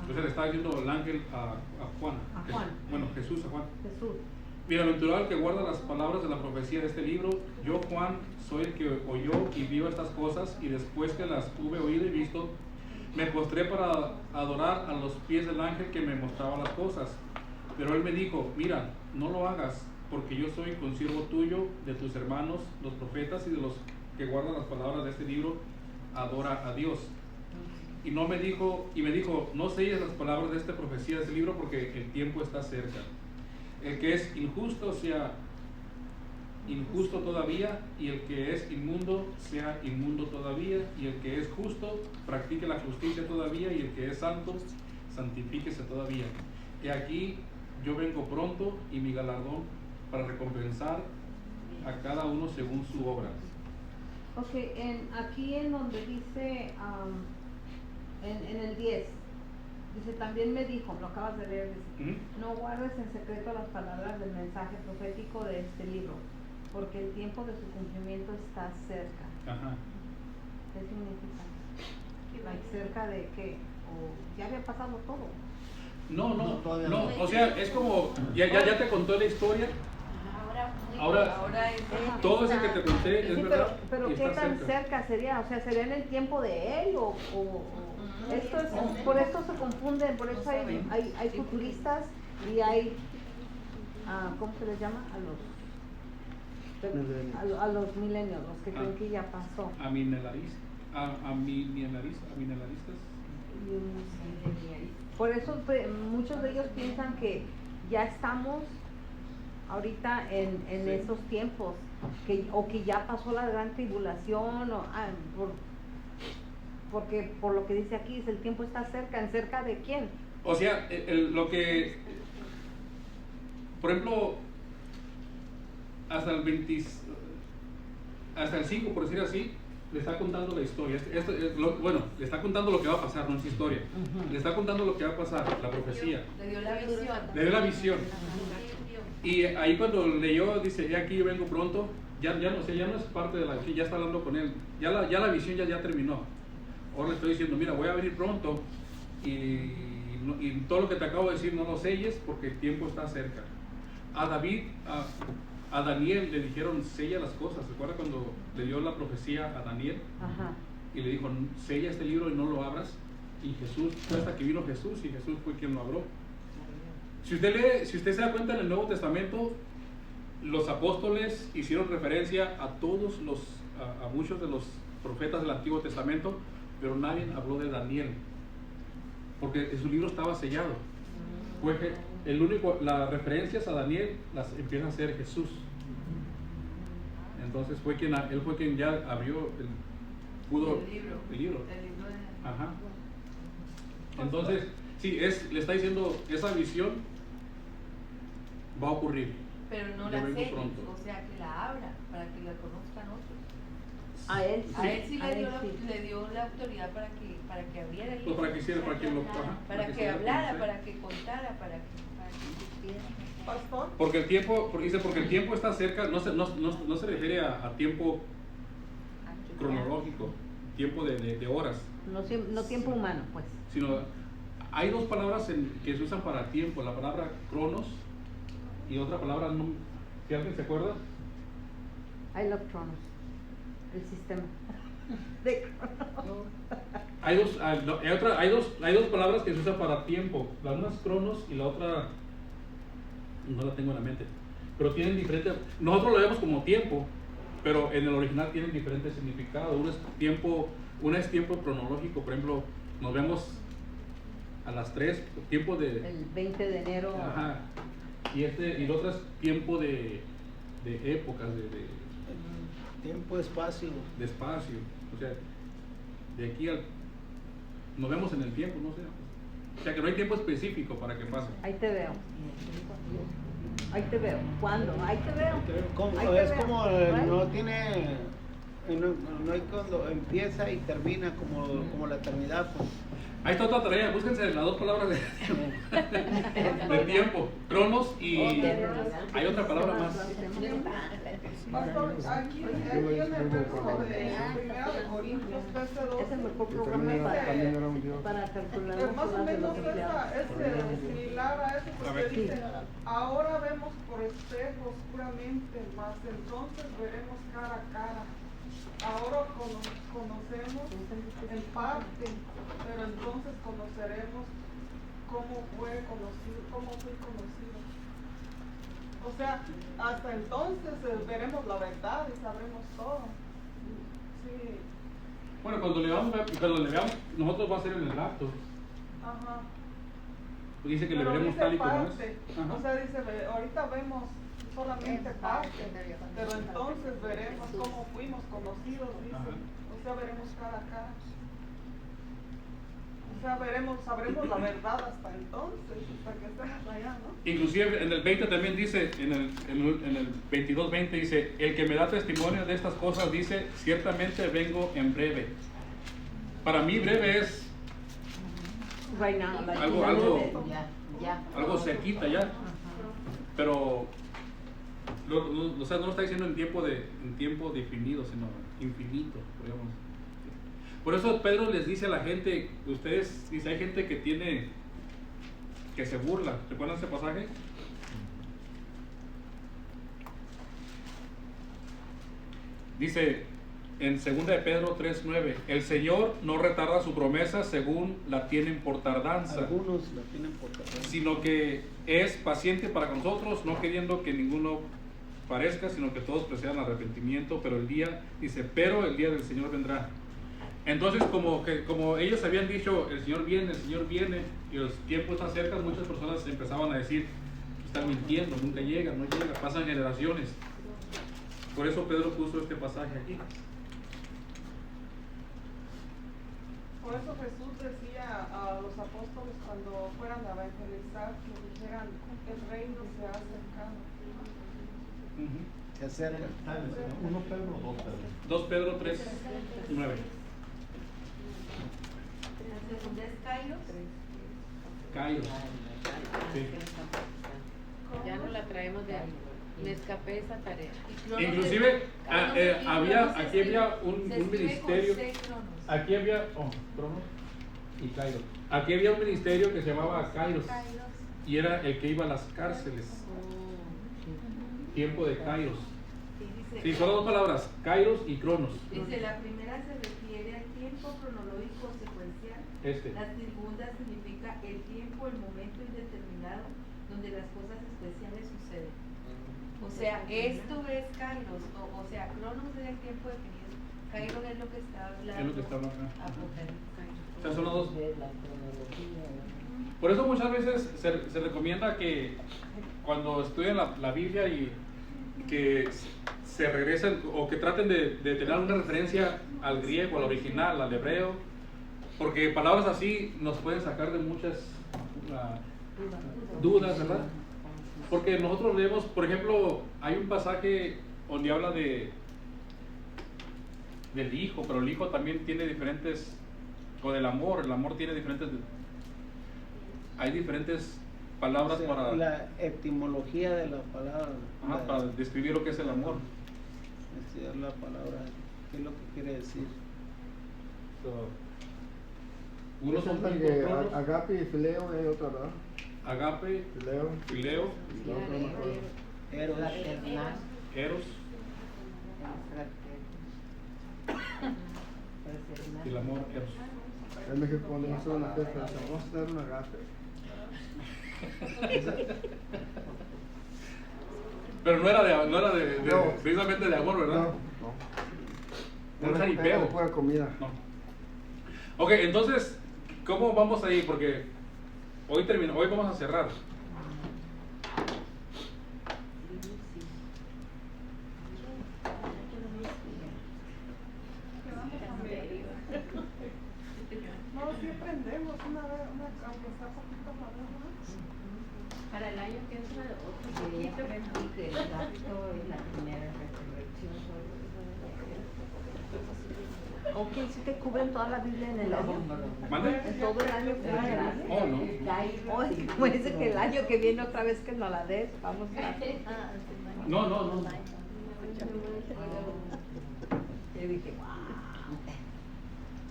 Speaker 1: Entonces le está diciendo el ángel a Juan.
Speaker 3: A Juan.
Speaker 1: Bueno, Jesús a Juan.
Speaker 3: Jesús.
Speaker 1: Bienaventurado el que guarda las palabras de la profecía de este libro. Yo, Juan, soy el que oyó y vio estas cosas, y después que las hube oído y visto, me postré para adorar a los pies del ángel que me mostraba las cosas. Pero él me dijo, mira, no lo hagas, porque yo soy consiervo tuyo, de tus hermanos, los profetas, y de los que guardan las palabras de este libro, adora a Dios. Y me dijo, no selles las palabras de esta profecía, de este libro, porque el tiempo está cerca. El que es injusto sea injusto todavía, y el que es inmundo sea inmundo todavía, y el que es justo practique la justicia todavía, y el que es santo santifíquese todavía. Y aquí yo vengo pronto, y mi galardón para recompensar a cada uno según su obra.
Speaker 3: Ok, aquí en donde dice, en el 10, dice, también me dijo, lo acabas de leer, dice, no guardes en secreto las palabras del mensaje profético de este libro, porque el tiempo de su cumplimiento está cerca.
Speaker 1: Ajá.
Speaker 3: ¿Qué significa? ¿Cerca de qué? ¿O ya había pasado todo?
Speaker 6: todavía
Speaker 1: No,
Speaker 6: no.
Speaker 1: o sea, es como, ya te contó la historia. Ahora todo eso que te conté es
Speaker 3: Sí,
Speaker 1: verdad.
Speaker 3: pero
Speaker 1: y
Speaker 3: ¿qué
Speaker 1: está
Speaker 3: tan cerca sería? O sea, ¿sería en el tiempo de él o esto es, por esto se confunden, por eso hay futuristas y hay, ¿cómo se les llama? A los A los milenios, los que creen que ya pasó.
Speaker 1: Aminelaristas.
Speaker 3: Por eso muchos de ellos piensan que ya estamos ahorita en
Speaker 1: Sí.
Speaker 3: esos tiempos, o que ya pasó la gran tribulación, porque por lo que dice aquí, dice, el tiempo está cerca. ¿En cerca de quién?
Speaker 1: O sea, lo que, por ejemplo, hasta el 5, por decir así, le está contando la historia. Bueno, le está contando lo que va a pasar, no es historia. Le está contando lo que va a pasar, la profecía.
Speaker 2: Le dio la visión.
Speaker 1: Le dio la visión. Y ahí cuando leyó, dice, ya aquí yo vengo pronto, ya no es parte de la visión, ya está hablando con él. Ya la visión ya terminó. Ahora le estoy diciendo, mira, voy a venir pronto y todo lo que te acabo de decir no lo selles porque el tiempo está cerca. A Daniel le dijeron, sella las cosas. ¿Recuerda cuando le dio la profecía a Daniel?
Speaker 3: Ajá.
Speaker 1: Y le dijo, sella este libro y no lo abras. Y Jesús, fue hasta que vino Jesús y Jesús fue quien lo abrió. Si usted se da cuenta en el Nuevo Testamento, los apóstoles hicieron referencia a muchos de los profetas del Antiguo Testamento, pero nadie habló de Daniel, porque su libro estaba sellado. Fue que las referencias a Daniel las empieza a hacer Jesús. Entonces él fue quien ya abrió el libro. Ajá. Entonces, sí, le está diciendo, esa visión va a ocurrir.
Speaker 2: Pero no
Speaker 1: Yo
Speaker 2: la
Speaker 1: vengo
Speaker 2: selle,
Speaker 1: pronto.
Speaker 2: o sea, que la abra para que la conozcan otros.
Speaker 3: A él sí.
Speaker 2: A él sí
Speaker 3: a
Speaker 2: le
Speaker 3: él
Speaker 2: dio,
Speaker 3: sí.
Speaker 2: le dio la autoridad para que abriera el
Speaker 1: Pues para que hiciera, para que lo,
Speaker 2: para que
Speaker 1: se
Speaker 2: hablara,
Speaker 1: conocer.
Speaker 2: para que contara, para que supiera.
Speaker 5: Pastor,
Speaker 1: Porque el tiempo está cerca, no se refiere a tiempo cronológico, tiempo de horas,
Speaker 3: No tiempo humano, pues.
Speaker 1: sino hay dos palabras que se usan para tiempo, la palabra cronos y otra palabra, si alguien se acuerda,
Speaker 3: I love Cronos, el sistema de Cronos.
Speaker 1: hay dos palabras que se usan para tiempo, la una es cronos y la otra no la tengo en la mente, pero tienen diferentes, nosotros lo vemos como tiempo, pero en el original tienen diferentes significados. Una es tiempo cronológico, por ejemplo, nos vemos a las 3, tiempo de...
Speaker 3: El 20 de enero.
Speaker 1: Ajá. Y el otro es tiempo de épocas,
Speaker 4: Tiempo, espacio.
Speaker 1: de espacio. O sea, de aquí nos vemos en el tiempo, no sé. O sea, que no hay tiempo específico para que pase.
Speaker 3: Ahí te veo. Ahí te veo. ¿Cuándo? Ahí te veo. Ahí te
Speaker 4: Es
Speaker 3: veo.
Speaker 4: como
Speaker 3: Right.
Speaker 4: no tiene, no hay cuando empieza y termina como la eternidad. Pues.
Speaker 1: Ahí está otra tarea, búsquense las dos palabras de tiempo, cronos y hay otra palabra más.
Speaker 5: Pastor, aquí en el verso de 1 Corintios 13:2,
Speaker 3: Es el mejor programa para calcular las
Speaker 5: más o
Speaker 3: horas de
Speaker 5: menos
Speaker 3: los empleados.
Speaker 5: es similar a eso,
Speaker 1: A
Speaker 5: porque
Speaker 1: ver.
Speaker 5: dice, ahora vemos por espejo oscuramente, mas entonces veremos cara a cara. Ahora conocemos en parte, pero entonces conoceremos cómo fui conocido. O sea, hasta entonces veremos la verdad y sabremos todo. Sí,
Speaker 1: Bueno, cuando le veamos, nosotros va a ser en el acto.
Speaker 5: ajá.
Speaker 1: Dice que le
Speaker 5: Pero
Speaker 1: veremos
Speaker 5: dice
Speaker 1: tal y como es.
Speaker 5: parte.
Speaker 1: Ajá.
Speaker 5: O sea, dice, ahorita vemos solamente parte, pero entonces veremos cómo fuimos conocidos, dice.
Speaker 1: Ajá.
Speaker 5: O sea, veremos cara a cara. O sea, sabremos la verdad hasta entonces, hasta que estemos allá, ¿no?
Speaker 1: Inclusive en el 20 también dice, en el 22:20 dice, el que me da testimonio de estas cosas dice, ciertamente vengo en breve. Para mí breve es
Speaker 3: Right now, like
Speaker 1: Algo-
Speaker 3: ya.
Speaker 1: algo cerquita ya, pero o sea, no lo está diciendo en tiempo definido, sino infinito, podríamos decir. Por eso Pedro les dice a la gente, ustedes, dice, hay gente que se burla. ¿Recuerdan ese pasaje? Dice en 2 de Pedro 3:9, el Señor no retarda su promesa según la tienen por tardanza,
Speaker 4: Algunos la tienen por tardanza.
Speaker 1: sino que es paciente para con nosotros, no queriendo que ninguno parezca, sino que todos procedan al arrepentimiento, pero el día del Señor vendrá. Entonces, como ellos habían dicho, el Señor viene, y los tiempos están cerca, muchas personas empezaban a decir, están mintiendo, nunca llega, no llega, pasan generaciones. Por eso Pedro puso este pasaje aquí.
Speaker 5: Por eso Jesús decía a los apóstoles cuando fueran a evangelizar que dijeran el reino se ha acercado.
Speaker 4: Se acerca.
Speaker 6: Está en el 1 Pedro o 2 Pedro.
Speaker 1: 2 Pedro 3, 9.
Speaker 2: La segunda es Kairos.
Speaker 1: Kairos. Sí.
Speaker 9: Ya no la traemos de ahí. Me escapé esa tarea.
Speaker 1: Inclusive aquí había un ministerio. Aquí había Cronos y Kairos. Aquí había un ministerio que se llamaba Kairos y era el que iba a las cárceles. Tiempo de Kairos. Sí, solo dos palabras, Kairos y Cronos.
Speaker 2: Dice, la primera se refiere al tiempo cronológico secuencial. La segunda significa el tiempo, el momento indeterminado donde las cosas especiales suceden. O sea, esto es Kairos, o sea, Cronos es el tiempo definido. Kairos es lo que está hablando.
Speaker 1: Es lo que está hablando.
Speaker 2: Apocalipsis.
Speaker 1: O sea, son los dos. Por eso muchas veces se recomienda que cuando estudien la Biblia y que se regresen o que traten de tener una referencia al griego, al original, al hebreo, porque palabras así nos pueden sacar de muchas dudas, ¿verdad? Porque nosotros leemos, por ejemplo, hay un pasaje donde habla del hijo, pero el hijo también tiene diferentes, o del amor, el amor tiene diferentes, hay diferentes palabras,
Speaker 4: O sea,
Speaker 1: para
Speaker 4: la etimología de la palabra.
Speaker 1: para describir lo que es el amor.
Speaker 4: Estudiar la palabra, qué es lo que quiere decir.
Speaker 1: Unos son cronos,
Speaker 10: Agape y Fileo es otra, ¿verdad?
Speaker 1: agape,
Speaker 10: Fileo.
Speaker 1: fileo,
Speaker 10: Y la otra no me acuerdo.
Speaker 4: Eros.
Speaker 1: eros y el amor eros.
Speaker 10: En México cuando vamos a hacer una fiesta, vamos a dar un agape.
Speaker 1: Pero no era de
Speaker 10: No.
Speaker 1: precisamente de amor, ¿verdad?
Speaker 10: No.
Speaker 1: Un jaripeo.
Speaker 10: No fuera comida.
Speaker 1: No. Ok, entonces, ¿cómo vamos ahí? Porque hoy vamos a cerrar.
Speaker 5: No, sí aprendemos una vez, aunque está poquito más, ¿no?
Speaker 9: Para el año que entra, otro
Speaker 3: Sí,
Speaker 9: poquito.
Speaker 3: aprendí que el rapto es la primera resurrección. Ok, si te cubren toda la Biblia en el año.
Speaker 1: ¿Mande?
Speaker 3: En todo el año funciona.
Speaker 1: Oh, no.
Speaker 3: Hoy, como dice que el año que viene otra vez que nos la des, vamos a...
Speaker 1: No.
Speaker 3: Yo dije, wow.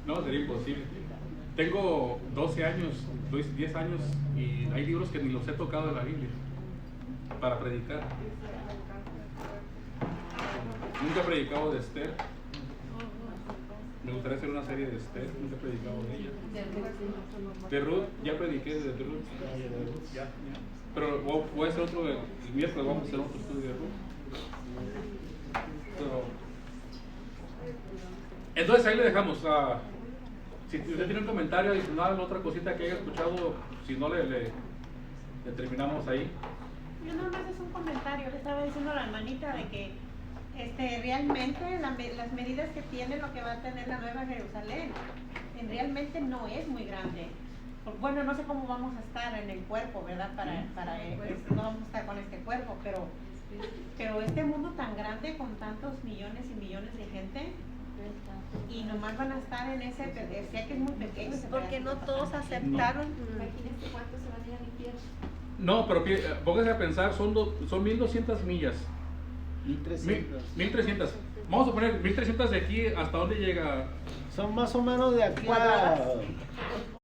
Speaker 1: No, sería imposible. Tengo 12 años, 10 años y hay libros que ni los he tocado de la Biblia para predicar. Nunca he predicado de Esther. Me gustaría hacer una serie de Esther, nunca he predicado de ella. De Ruth, ya prediqué de Ruth. Ya. Pero voy a hacer otro, el miércoles vamos a hacer otro estudio de Ruth. Entonces ahí le dejamos. Si usted tiene un comentario adicional, otra cosita que haya escuchado, si no le terminamos ahí.
Speaker 8: Yo nomás es un comentario, le estaba diciendo a la hermanita de que realmente las medidas que tiene lo que va a tener la Nueva Jerusalén, realmente no es muy grande. Bueno, no sé cómo vamos a estar en el cuerpo, ¿verdad? No vamos a estar con este cuerpo, pero este mundo tan grande con tantos millones y millones de gente, y nomás van a estar en ese, decía que es muy pequeño.
Speaker 7: Porque no todos aceptaron.
Speaker 2: Imagínense cuántos se van a ir al infierno.
Speaker 1: No, pero póngase a pensar, son 1200 millas.
Speaker 4: 1300.
Speaker 1: 1300. Vamos a poner 1300 de aquí hasta dónde llega.
Speaker 4: Son más o menos de aquí a